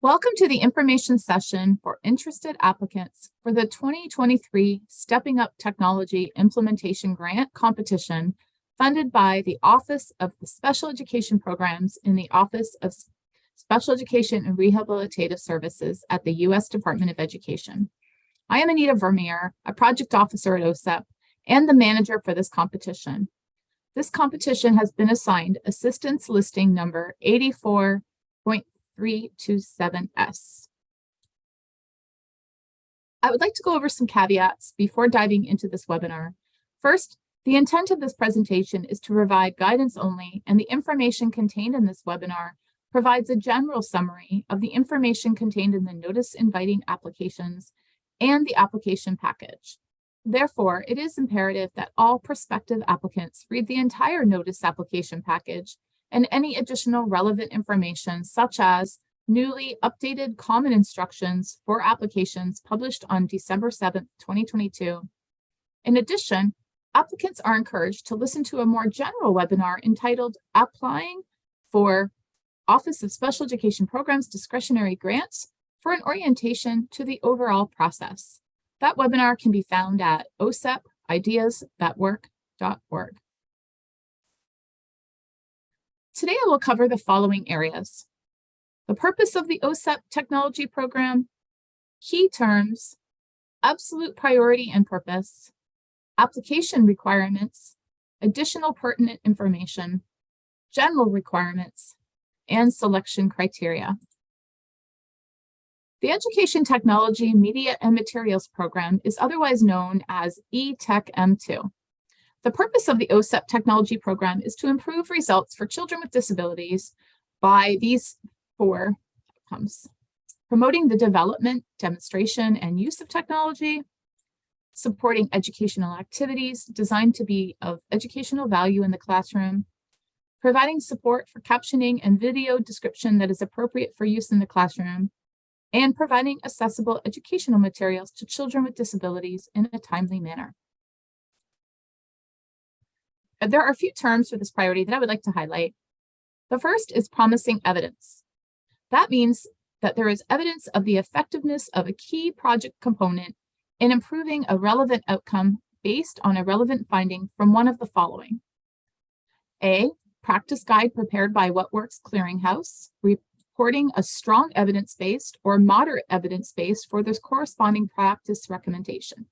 Welcome to the information session for interested applicants for the 2023 Stepping Up Technology Implementation Grant Competition funded by the Office of the Special Education Programs in the Office of Special Education and Rehabilitative Services at the U.S. Department of Education. I am Anita Vermeer, a project officer at OSEP and the manager for this competition. This competition has been assigned assistance listing number 84.327S. I would like to go over some caveats before diving into this webinar. First, the intent of this presentation is to provide guidance only, and the information contained in this webinar provides a general summary of the information contained in the notice inviting applications and the application package. Therefore, it is imperative that all prospective applicants read the entire notice application package and any additional relevant information, such as newly updated common instructions for applications published on December 7th, 2022. In addition, applicants are encouraged to listen to a more general webinar entitled Applying for Office of Special Education Programs Discretionary Grants for an orientation to the overall process. That webinar can be found at osepideas.work.org. Today, I will cover the following areas: the purpose of the OSEP technology program, key terms, absolute priority and purpose, application requirements, additional pertinent information, general requirements, and selection criteria. The Education Technology, Media, and Materials program is otherwise known as eTech M2. The purpose of the OSEP technology program is to improve results for children with disabilities by these four outcomes: promoting the development, demonstration, and use of technology, supporting educational activities designed to be of educational value in the classroom, providing support for captioning and video description that is appropriate for use in the classroom, and providing accessible educational materials to children with disabilities in a timely manner. There are a few terms for this priority that I would like to highlight. The first is promising evidence. That means that there is evidence of the effectiveness of a key project component in improving a relevant outcome based on a relevant finding from one of the following: A, practice guide prepared by What Works Clearinghouse, reporting a strong evidence-based or moderate evidence-based for this corresponding practice recommendation.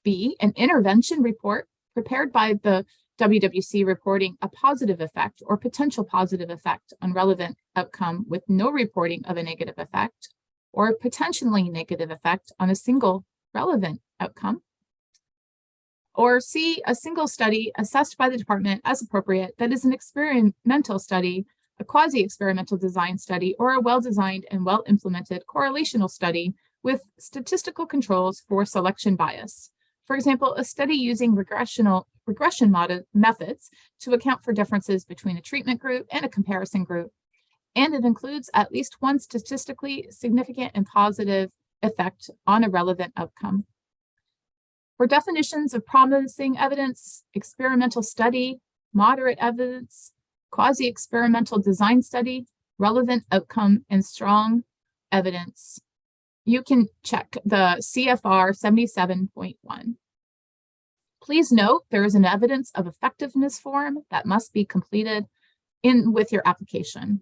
B, an intervention report prepared by the WWC reporting a positive effect or potential positive effect on relevant outcome with no reporting of a negative effect or potentially negative effect on a single relevant outcome. Or C, a single study assessed by the department as appropriate that is an experimental study, a quasi-experimental design study, or a well-designed and well-implemented correlational study with statistical controls for selection bias. For example, a study using regression methods to account for differences between a treatment group and a comparison group, and it includes at least one statistically significant and positive effect on a relevant outcome. For definitions of promising evidence, experimental study, moderate evidence, quasi-experimental design study, relevant outcome, and strong evidence, you can check the CFR 77.1. Please note there is an evidence of effectiveness form that must be completed with your application.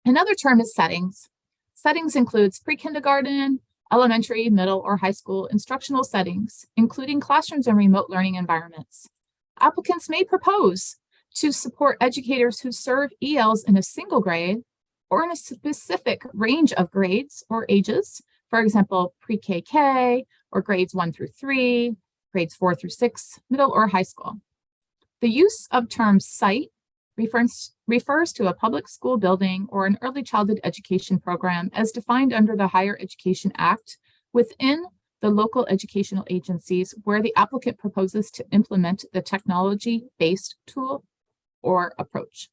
Another term is settings. Settings includes pre-kindergarten, elementary, middle, or high school instructional settings, including classrooms and remote learning environments. Applicants may propose to support educators who serve ELs in a single grade or in a specific range of grades or ages, for example, pre-KK or grades 1 through 3, grades 4 through 6, middle or high school. The use of term site refers to a public school building or an early childhood education program as defined under the Higher Education Act within the local educational agencies where the applicant proposes to implement the technology-based tool or approach.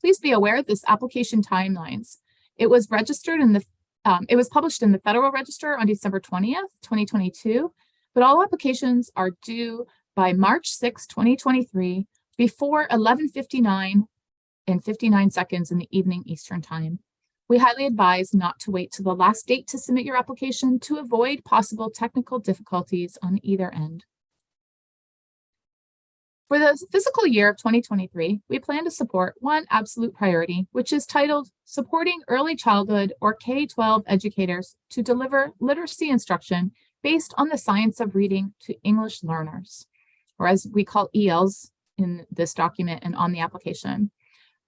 Please be aware of this application timelines. It was published in the Federal Register on December 20th, 2022, but all applications are due by March 6, 2023 before 11:59 and 59 seconds in the evening Eastern Time. We highly advise not to wait to the last date to submit your application to avoid possible technical difficulties on either end. For the fiscal year of 2023, we plan to support one absolute priority, which is titled Supporting Early Childhood or K-12 Educators to Deliver Literacy Instruction Based on the Science of Reading to English Learners, or as we call ELs in this document and on the application,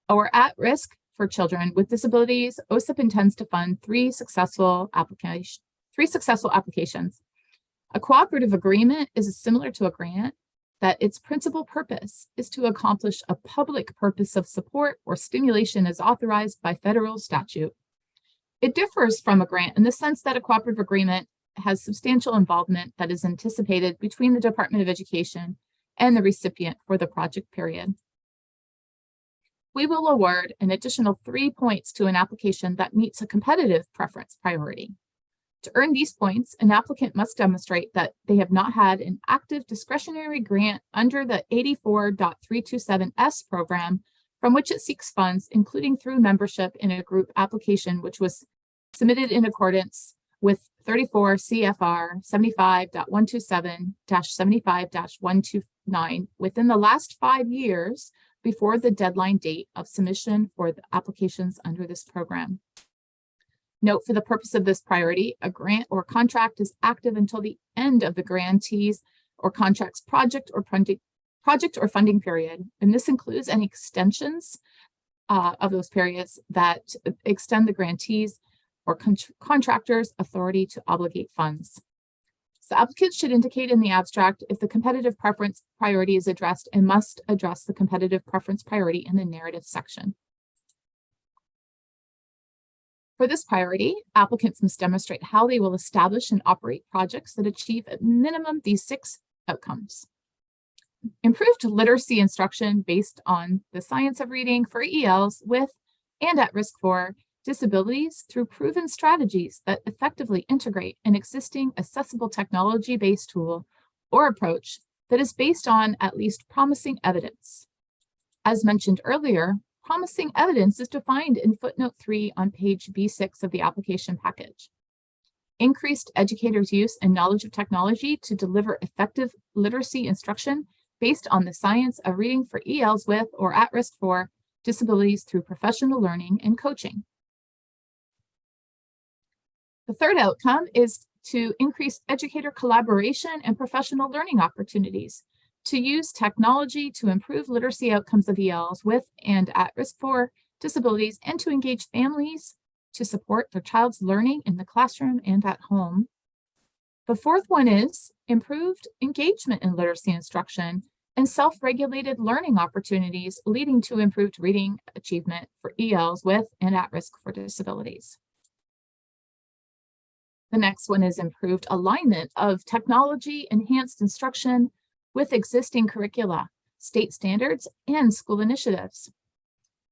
or at risk for children with disabilities. OSIP intends to fund three successful applications. A cooperative agreement is similar to a grant, that its principal purpose is to accomplish a public purpose of support or stimulation as authorized by federal statute. It differs from a grant in the sense that a cooperative agreement has substantial involvement that is anticipated between the Department of Education and the recipient for the project period. We will award an additional 3 points to an application that meets a competitive preference priority. To earn these points, an applicant must demonstrate that they have not had an active discretionary grant under the 84.327S program from which it seeks funds, including through membership in a group application which was submitted in accordance with 34 CFR 75.127-75-129 within the last 5 years before the deadline date of submission for the applications under this program. Note, for the purpose of this priority, a grant or contract is active until the end of the grantee's or contract's project or funding period, and this includes any extensions of those periods that extend the grantee's or contractor's authority to obligate funds. So applicants should indicate in the abstract if the competitive preference priority is addressed and must address the competitive preference priority in the narrative section. For this priority, applicants must demonstrate how they will establish and operate projects that achieve at minimum these 6 outcomes. Improved literacy instruction based on the science of reading for ELs with and at risk for disabilities through proven strategies that effectively integrate an existing accessible technology-based tool or approach that is based on at least promising evidence. As mentioned earlier, promising evidence is defined in footnote 3 on page B6 of the application package. Increased educators' use and knowledge of technology to deliver effective literacy instruction based on the science of reading for ELs with or at risk for disabilities through professional learning and coaching. The third outcome is to increase educator collaboration and professional learning opportunities, to use technology to improve literacy outcomes of ELs with and at risk for disabilities, and to engage families to support their child's learning in the classroom and at home. The fourth one is improved engagement in literacy instruction and self-regulated learning opportunities leading to improved reading achievement for ELs with and at risk for disabilities. The next one is improved alignment of technology-enhanced instruction with existing curricula, state standards, and school initiatives.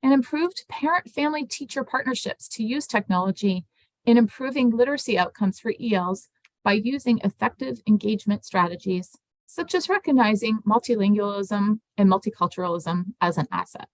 And improved parent-family-teacher partnerships to use technology in improving literacy outcomes for ELs by using effective engagement strategies, such as recognizing multilingualism and multiculturalism as an asset.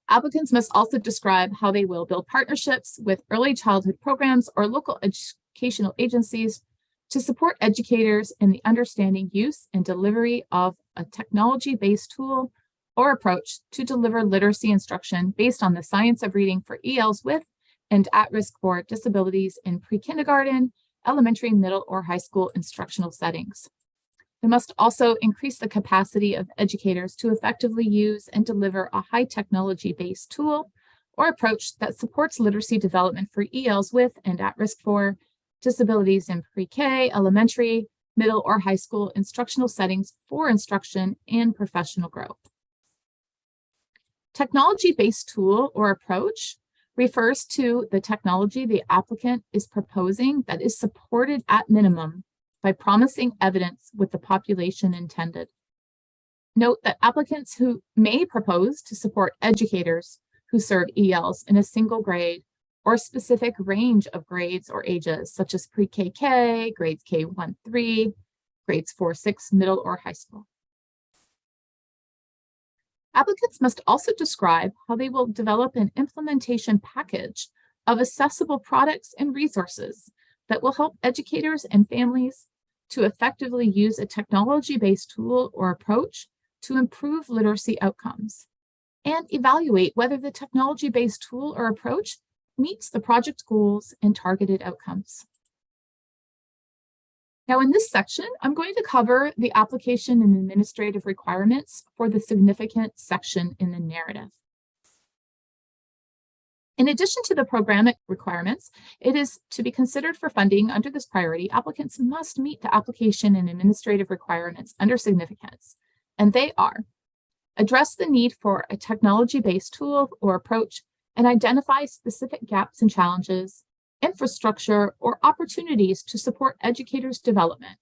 Applicants must also describe how they will build partnerships with early childhood programs or local educational agencies to support educators in the understanding, use, and delivery of a technology-based tool or approach to deliver literacy instruction based on the science of reading for ELs with and at risk for disabilities in pre-kindergarten, elementary, middle, or high school instructional settings. They must also increase the capacity of educators to effectively use and deliver a high technology-based tool or approach that supports literacy development for ELs with and at risk for disabilities in pre-K, elementary, middle, or high school instructional settings for instruction and professional growth. Technology-based tool or approach refers to the technology the applicant is proposing that is supported at minimum by promising evidence with the population intended. Note that applicants who may propose to support educators who serve ELs in a single grade or a specific range of grades or ages, such as pre-KK, grades K1-3, grades 4-6, middle or high school. Applicants must also describe how they will develop an implementation package of accessible products and resources that will help educators and families to effectively use a technology-based tool or approach to improve literacy outcomes, and evaluate whether the technology-based tool or approach meets the project goals and targeted outcomes. Now, in this section, I'm going to cover the application and administrative requirements for the significant section in the narrative. In addition to the programmatic requirements, it is to be considered for funding under this priority, applicants must meet the application and administrative requirements under significance, and they are: address the need for a technology-based tool or approach and identify specific gaps and challenges, infrastructure, or opportunities to support educators' development.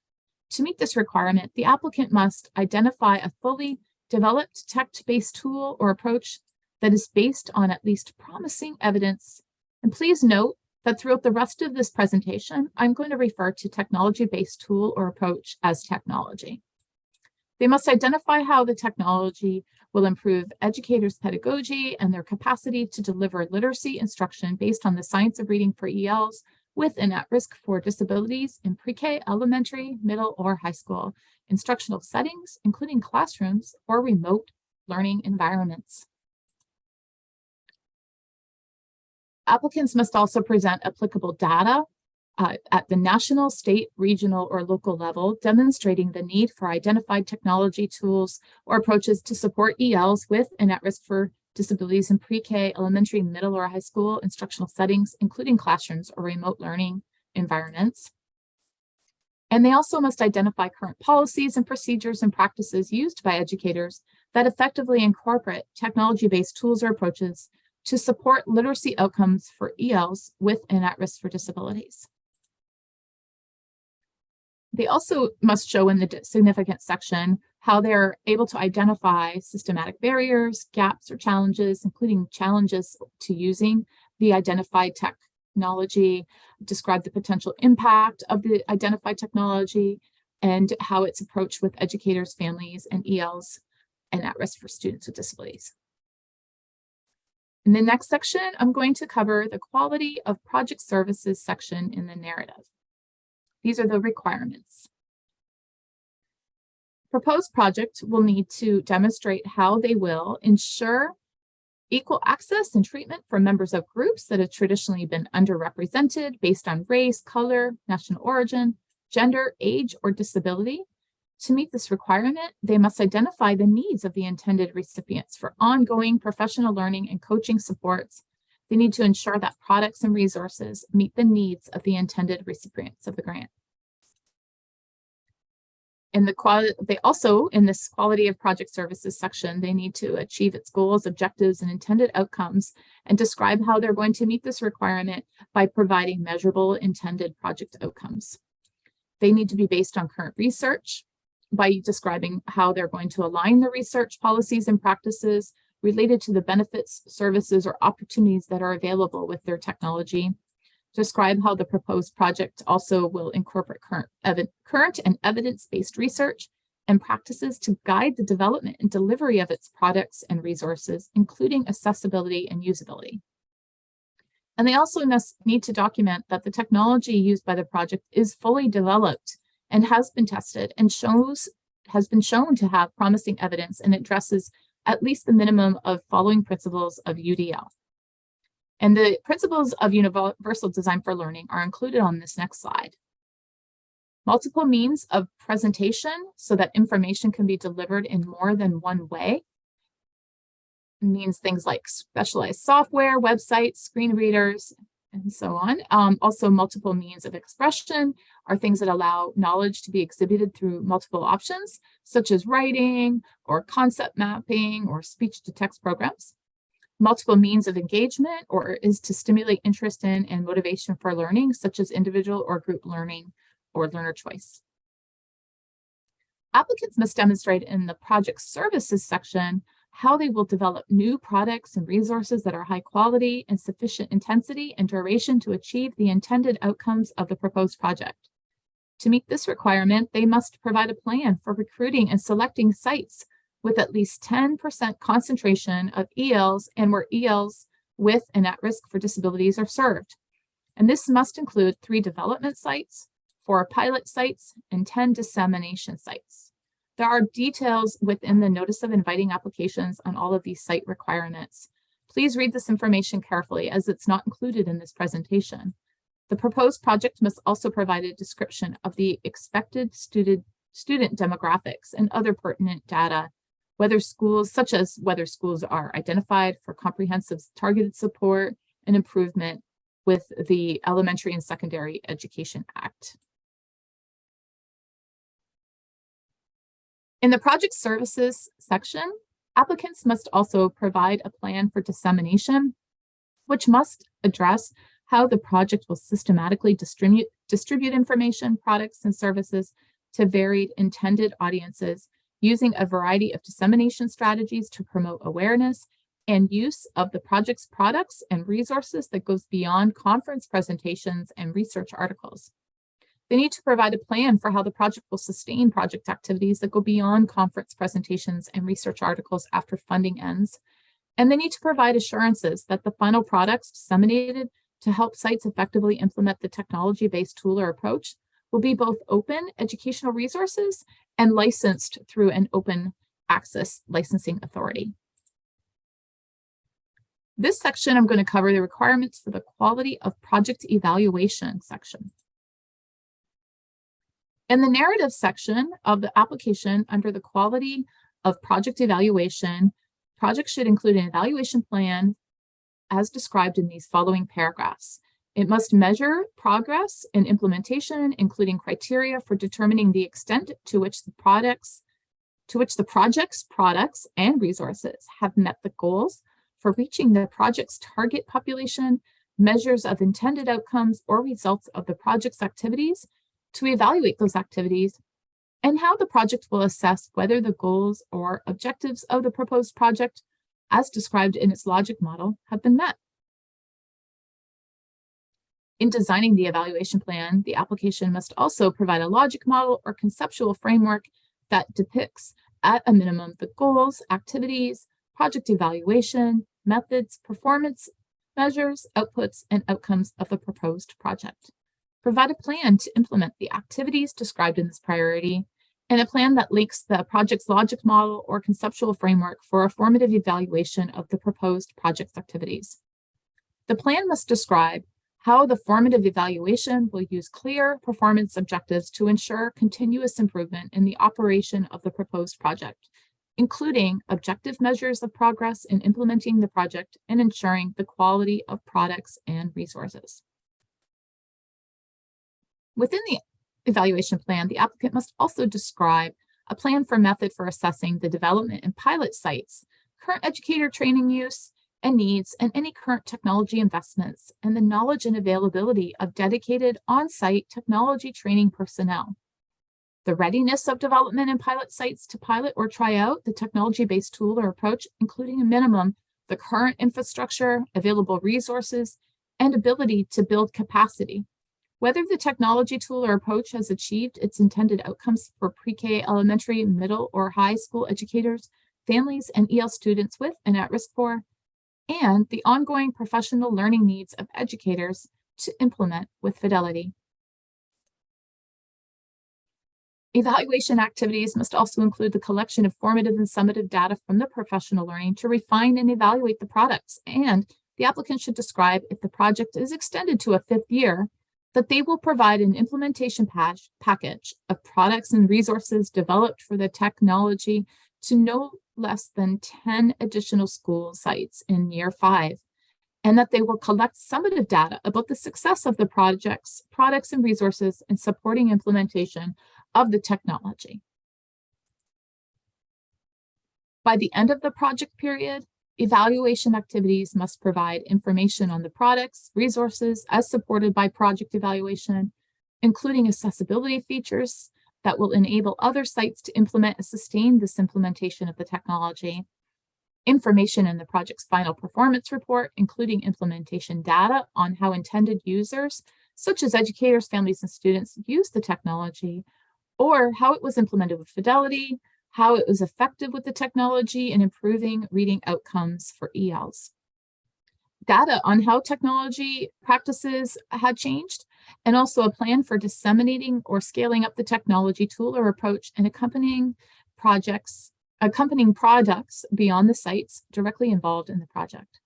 To meet this requirement, the applicant must identify a fully developed tech-based tool or approach that is based on at least promising evidence. And please note that throughout the rest of this presentation, I'm going to refer to technology-based tool or approach as technology. They must identify how the technology will improve educators' pedagogy and their capacity to deliver literacy instruction based on the science of reading for ELs with and at risk for disabilities in pre-K, elementary, middle, or high school instructional settings, including classrooms or remote learning environments. Applicants must also present applicable data at the national, state, regional, or local level, demonstrating the need for identified technology tools or approaches to support ELs with and at risk for disabilities in pre-K, elementary, middle, or high school instructional settings, including classrooms or remote learning environments. And they also must identify current policies and procedures and practices used by educators that effectively incorporate technology-based tools or approaches to support literacy outcomes for ELs with and at risk for disabilities. They also must show in the significant section how they're able to identify systematic barriers, gaps, or challenges, including challenges to using the identified technology, describe the potential impact of the identified technology, and how it's approached with educators, families, and ELs, and at risk for students with disabilities. In the next section, I'm going to cover the quality of project services section in the narrative. These are the requirements. Proposed project will need to demonstrate how they will ensure equal access and treatment for members of groups that have traditionally been underrepresented based on race, color, national origin, gender, age, or disability. To meet this requirement, they must identify the needs of the intended recipients for ongoing professional learning and coaching supports. They need to ensure that products and resources meet the needs of the intended recipients of the grant. And they also, in this quality of project services section, they need to achieve its goals, objectives, and intended outcomes, and describe how they're going to meet this requirement by providing measurable intended project outcomes. They need to be based on current research by describing how they're going to align the research policies and practices related to the benefits, services, or opportunities that are available with their technology. Describe how the proposed project also will incorporate current and evidence-based research and practices to guide the development and delivery of its products and resources, including accessibility and usability. And they also need to document that the technology used by the project is fully developed and has been tested and has been shown to have promising evidence and addresses at least the minimum of following principles of UDL. And the principles of universal design for learning are included on this next slide. Multiple means of presentation so that information can be delivered in more than one way. It means things like specialized software, websites, screen readers, and so on. Also, multiple means of expression are things that allow knowledge to be exhibited through multiple options, such as writing or concept mapping or speech-to-text programs. Multiple means of engagement is to stimulate interest in and motivation for learning, such as individual or group learning or learner choice. Applicants must demonstrate in the project services section how they will develop new products and resources that are high quality and sufficient intensity and duration to achieve the intended outcomes of the proposed project. To meet this requirement, they must provide a plan for recruiting and selecting sites with at least 10% concentration of ELs and where ELs with and at risk for disabilities are served. And this must include 3 development sites, 4 pilot sites, and 10 dissemination sites. There are details within the notice of inviting applications on all of these site requirements. Please read this information carefully as it's not included in this presentation. The proposed project must also provide a description of the expected student demographics and other pertinent data, such as whether schools are identified for comprehensive targeted support and improvement with the Elementary and Secondary Education Act. In the project services section, applicants must also provide a plan for dissemination, which must address how the project will systematically distribute information, products, and services to varied intended audiences using a variety of dissemination strategies to promote awareness and use of the project's products and resources that goes beyond conference presentations and research articles. They need to provide a plan for how the project will sustain project activities that go beyond conference presentations and research articles after funding ends. And they need to provide assurances that the final products disseminated to help sites effectively implement the technology-based tool or approach will be both open educational resources and licensed through an open access licensing authority. This section, I'm going to cover the requirements for the quality of project evaluation section. In the narrative section of the application under the quality of project evaluation, projects should include an evaluation plan as described in these following paragraphs. It must measure progress in implementation, including criteria for determining the extent to which the project's products and resources have met the goals for reaching the project's target population, measures of intended outcomes or results of the project's activities to evaluate those activities, and how the project will assess whether the goals or objectives of the proposed project, as described in its logic model, have been met. In designing the evaluation plan, the application must also provide a logic model or conceptual framework that depicts, at a minimum, the goals, activities, project evaluation, methods, performance measures, outputs, and outcomes of the proposed project. Provide a plan to implement the activities described in this priority, and a plan that links the project's logic model or conceptual framework for a formative evaluation of the proposed project's activities. The plan must describe how the formative evaluation will use clear performance objectives to ensure continuous improvement in the operation of the proposed project, including objective measures of progress in implementing the project and ensuring the quality of products and resources. Within the evaluation plan, the applicant must also describe a plan for method for assessing the development and pilot sites, current educator training use and needs, and any current technology investments, and the knowledge and availability of dedicated on-site technology training personnel. The readiness of development and pilot sites to pilot or try out the technology-based tool or approach, including a minimum, the current infrastructure, available resources, and ability to build capacity. Whether the technology tool or approach has achieved its intended outcomes for pre-K, elementary, middle, or high school educators, families, and EL students with and at risk for, and the ongoing professional learning needs of educators to implement with fidelity. Evaluation activities must also include the collection of formative and summative data from the professional learning to refine and evaluate the products, and the applicant should describe, if the project is extended to a 5th year, that they will provide an implementation package of products and resources developed for the technology to no less than 10 additional school sites in year 5, and that they will collect summative data about the success of the project's products and resources in supporting implementation of the technology. By the end of the project period, evaluation activities must provide information on the products, resources as supported by project evaluation, including accessibility features that will enable other sites to implement and sustain this implementation of the technology, information in the project's final performance report, including implementation data on how intended users, such as educators, families, and students, use the technology, or how it was implemented with fidelity, how it was effective with the technology in improving reading outcomes for ELs. Data on how technology practices had changed, and also a plan for disseminating or scaling up the technology tool or approach and accompanying products beyond the sites directly involved in the project.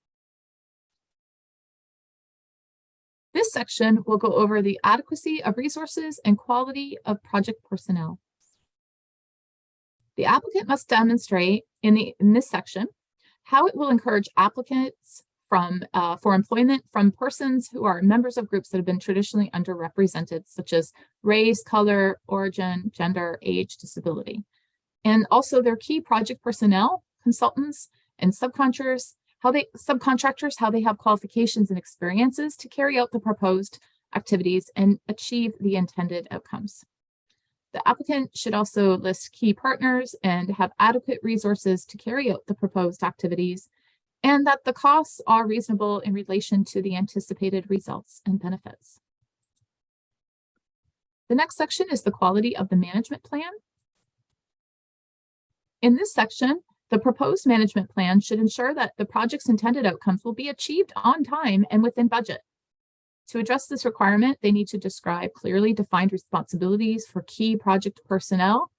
This section will go over the adequacy of resources and quality of project personnel. The applicant must demonstrate in this section how it will encourage applicants for employment from persons who are members of groups that have been traditionally underrepresented, such as race, color, origin, gender, age, disability. And also their key project personnel, consultants, and subcontractors, how they have qualifications and experiences to carry out the proposed activities and achieve the intended outcomes. The applicant should also list key partners and have adequate resources to carry out the proposed activities, and that the costs are reasonable in relation to the anticipated results and benefits. The next section is the quality of the management plan. In this section, the proposed management plan should ensure that the project's intended outcomes will be achieved on time and within budget. To address this requirement, they need to describe clearly defined responsibilities for key project personnel,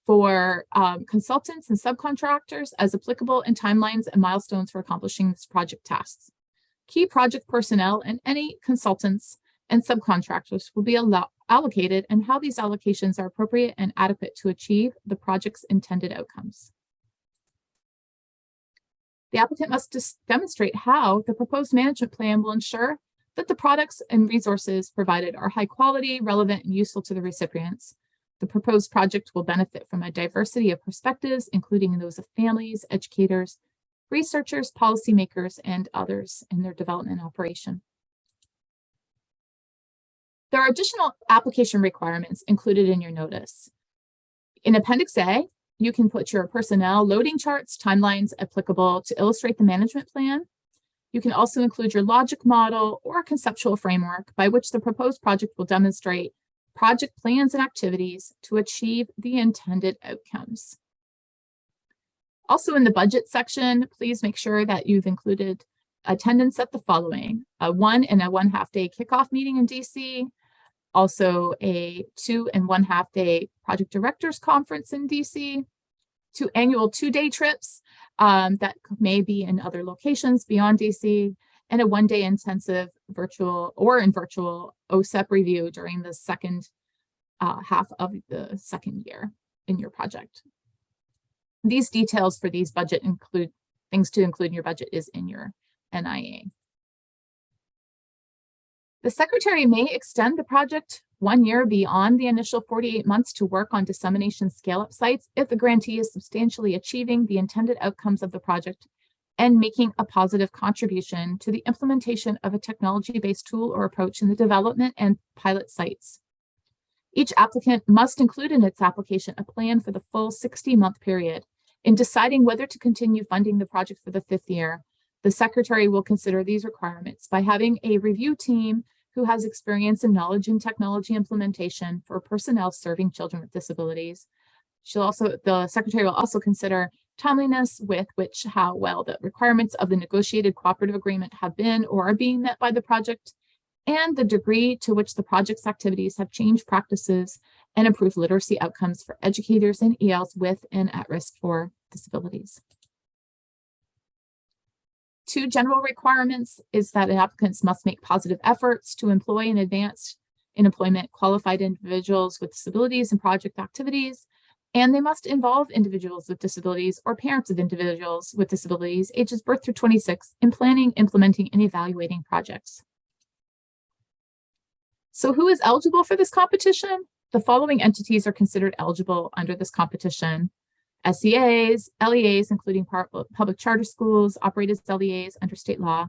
for consultants and subcontractors as applicable, and timelines and milestones for accomplishing this project tasks. Key project personnel and any consultants and subcontractors will be allocated, and how these allocations are appropriate and adequate to achieve the project's intended outcomes. The applicant must demonstrate how the proposed management plan will ensure that the products and resources provided are high quality, relevant, and useful to the recipients. The proposed project will benefit from a diversity of perspectives, including those of families, educators, researchers, policymakers, and others in their development and operation. There are additional application requirements included in your notice. In Appendix A, you can put your personnel loading charts, timelines applicable to illustrate the management plan. You can also include your logic model or conceptual framework by which the proposed project will demonstrate project plans and activities to achieve the intended outcomes. Also in the budget section, please make sure that you've included attendance at the following: a 1 and a 1/2 day kickoff meeting in DC, also a 2 and 1/2 day project directors conference in DC, 2 annual 2-day trips that may be in other locations beyond DC, and a 1-day intensive virtual OSEP review during the second half of the second year in your project. These details for these budget things to include in your budget is in your NIA. The Secretary may extend the project 1 year beyond the initial 48 months to work on dissemination scale-up sites if the grantee is substantially achieving the intended outcomes of the project and making a positive contribution to the implementation of a technology-based tool or approach in the development and pilot sites. Each applicant must include in its application a plan for the full 60-month period. In deciding whether to continue funding the project for the 5th year, the Secretary will consider these requirements by having a review team who has experience and knowledge in technology implementation for personnel serving children with disabilities. The Secretary will also consider timeliness with which how well the requirements of the negotiated cooperative agreement have been or are being met by the project, and the degree to which the project's activities have changed practices and improved literacy outcomes for educators and ELs with and at risk for disabilities. 2 general requirements is that applicants must make positive efforts to employ and advance in employment qualified individuals with disabilities in project activities, and they must involve individuals with disabilities or parents of individuals with disabilities ages birth through 26 in planning, implementing, and evaluating projects. So who is eligible for this competition? The following entities are considered eligible under this competition: SEAs, LEAs, including public charter schools, operated LEAs under state law,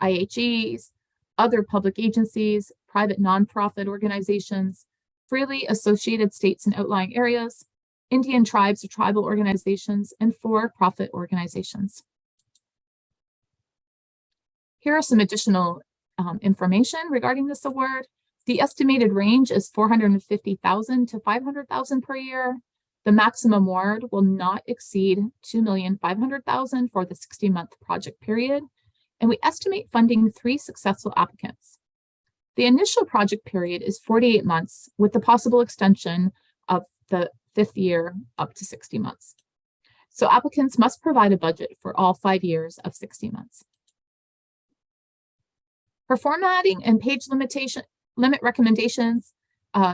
IHEs, other public agencies, private nonprofit organizations, freely associated states and outlying areas, Indian tribes or tribal organizations, and for-profit organizations. Here are some additional information regarding this award. The estimated range is $450,000 to $500,000 per year. The maximum award will not exceed $2,500,000 for the 60-month project period, and we estimate funding 3 successful applicants. The initial project period is 48 months with the possible extension of the 5th year up to 60 months. So applicants must provide a budget for all 5 years of 60 months. For formatting and page limit recommendations,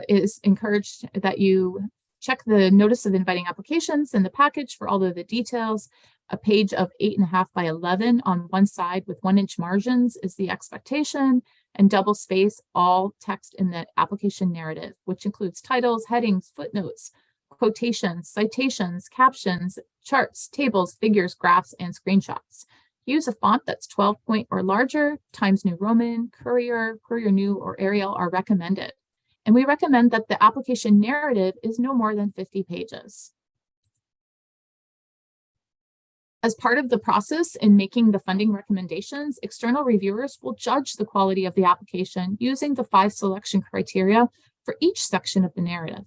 is encouraged that you check the notice of inviting applications in the package for all of the details. A page of 8.5 by 11 on one side with 1-inch margins is the expectation, and double space all text in the application narrative, which includes titles, headings, footnotes, quotations, citations, captions, charts, tables, figures, graphs, and screenshots. Use a font that's 12-point or larger. Times New Roman, Courier, Courier New, or Arial are recommended. And we recommend that the application narrative is no more than 50 pages. As part of the process in making the funding recommendations, external reviewers will judge the quality of the application using the 5 selection criteria for each section of the narrative.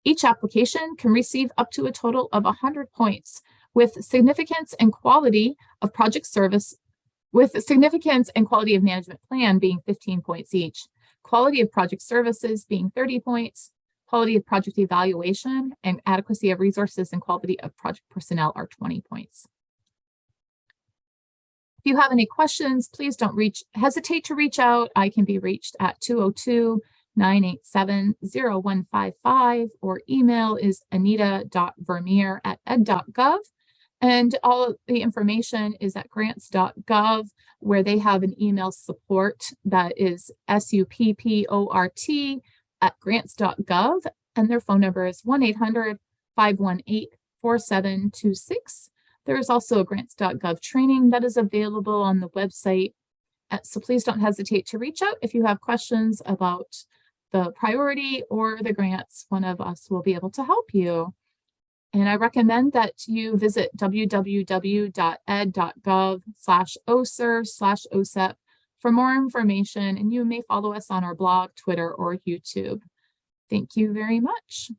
Each application can receive up to a total of 100 points, with significance and quality of project service, with significance and quality of management plan being 15 points each, quality of project services being 30 points, quality of project evaluation, and adequacy of resources and quality of project personnel are 20 points. If you have any questions, please don't hesitate to reach out. I can be reached at 202-987-0155, or email is anita.vermeer@ed.gov. And all of the information is at grants.gov, where they have an email support that is support@grants.gov, and their phone number is 1-800-518-4726. There is also a grants.gov training that is available on the website. So please don't hesitate to reach out if you have questions about the priority or the grants. One of us will be able to help you. And I recommend that you visit www.ed.gov/OSER/OSEP for more information, and you may follow us on our blog, Twitter, or YouTube. Thank you very much.